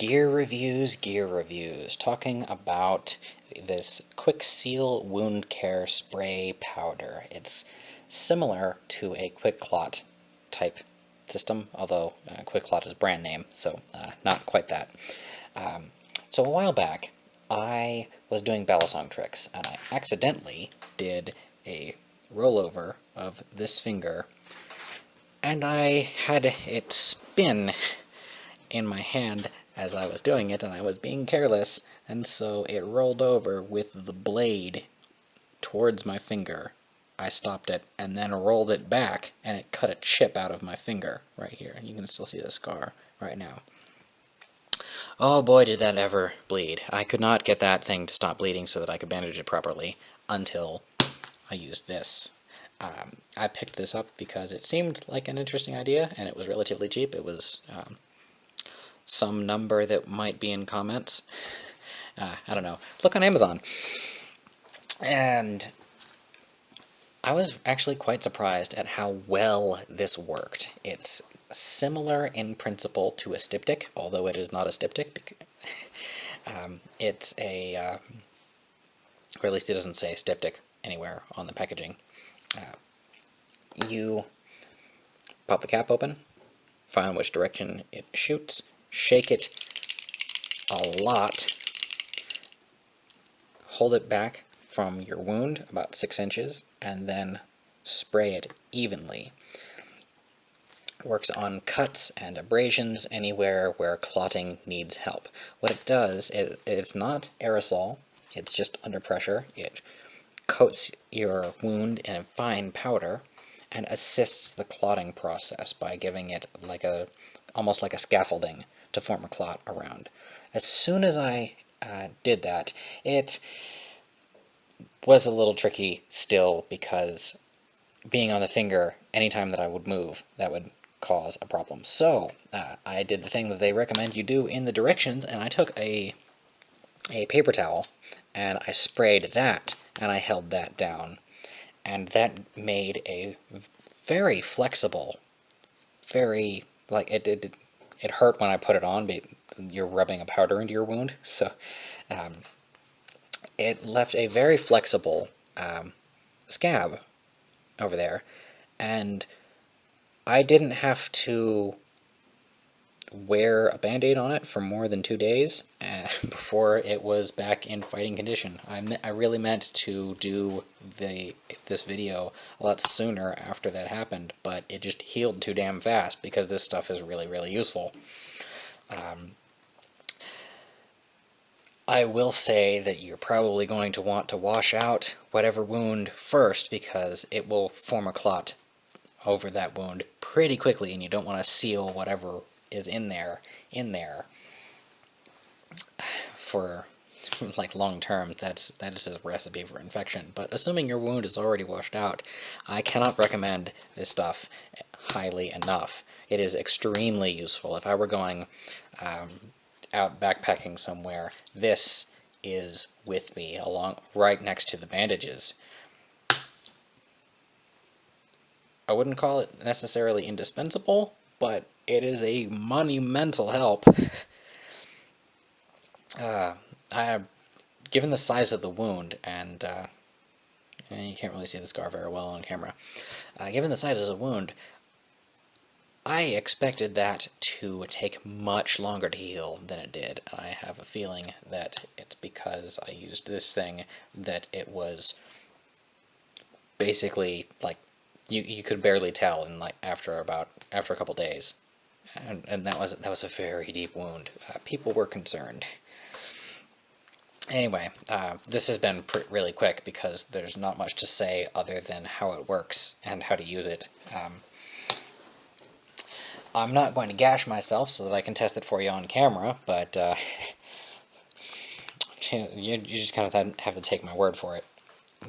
Gear reviews, talking about this Quick Seal Wound Care Spray Powder. It's similar to a Quick Clot type system, although Quick Clot is brand name, so not quite that. So a while back, I was doing balisong tricks, and I accidentally did a rollover of this finger, and I had it spin in my hand as I was doing it, and I was being careless, and so it rolled over with the blade towards my finger. I stopped it, and then rolled it back, and it cut a chip out of my finger right here. You can still see the scar right now. Oh boy, did that ever bleed. I could not get that thing to stop bleeding so that I could bandage it properly until I used this. I picked this up because it seemed like an interesting idea, and it was relatively cheap. It was some number that might be in comments. I don't know. Look on Amazon. And I was actually quite surprised at how well this worked. It's similar in principle to a styptic, although it is not a styptic. It's a, or at least it doesn't say styptic anywhere on the packaging. You pop the cap open, find which direction it shoots, shake it a lot, hold it back from your wound about 6 inches, and then spray it evenly. Works on cuts and abrasions anywhere where clotting needs help. What it does is it's not aerosol, it's just under pressure. It coats your wound in a fine powder and assists the clotting process by giving it almost like a scaffolding to form a clot around. As soon as I did that, it was a little tricky still, because being on the finger, anytime that I would move, that would cause a problem. So I did the thing that they recommend you do in the directions, and I took a paper towel and I sprayed that, and I held that down, and that made a very flexible, very, like, it hurt when I put it on, but you're rubbing a powder into your wound, so it left a very flexible scab over there, and I didn't have to wear a Band-Aid on it for more than 2 days before it was back in fighting condition. I really meant to do this video a lot sooner after that happened, but it just healed too damn fast because this stuff is really, really useful. I will say that you're probably going to want to wash out whatever wound first, because it will form a clot over that wound pretty quickly, and you don't want to seal whatever is in there for like long term. That is a recipe for infection. But assuming your wound is already washed out, I cannot recommend this stuff highly enough. It is extremely useful. If I were going out backpacking somewhere, this is with me right next to the bandages. I wouldn't call it necessarily indispensable, but it is a monumental help. Given the size of the wound, and you can't really see the scar very well on camera, given the size of the wound, I expected that to take much longer to heal than it did. I have a feeling that it's because I used this thing that it was basically like you could barely tell in after a couple days, and that was a very deep wound. People were concerned. Anyway, this has been really quick because there's not much to say other than how it works and how to use it. I'm not going to gash myself so that I can test it for you on camera, but you just kind of have to take my word for it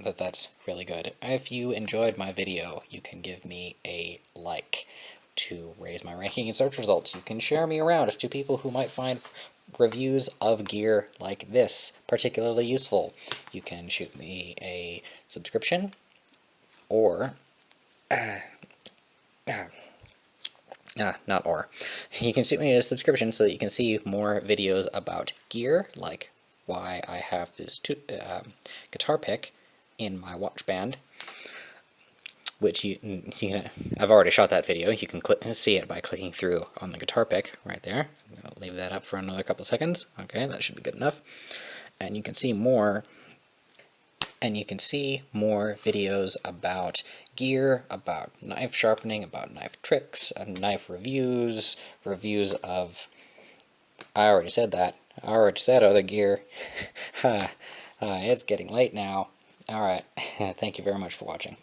that that's really good. If you enjoyed my video, you can give me a like to raise my ranking in search results. You can share me around to people who might find reviews of gear like this particularly useful. You can shoot me a subscription, or Not or. You can shoot me a subscription so that you can see more videos about gear, like why I have this guitar pick in my watch band, which I've already shot that video. You can see it by clicking through on the guitar pick right there. I'm going to leave that up for another couple seconds. Okay, that should be good enough. And you can see more. And you can see more videos about gear, about knife sharpening, about knife tricks, knife reviews, reviews of... I already said that. I already said other gear. It's getting late now. Alright, thank you very much for watching.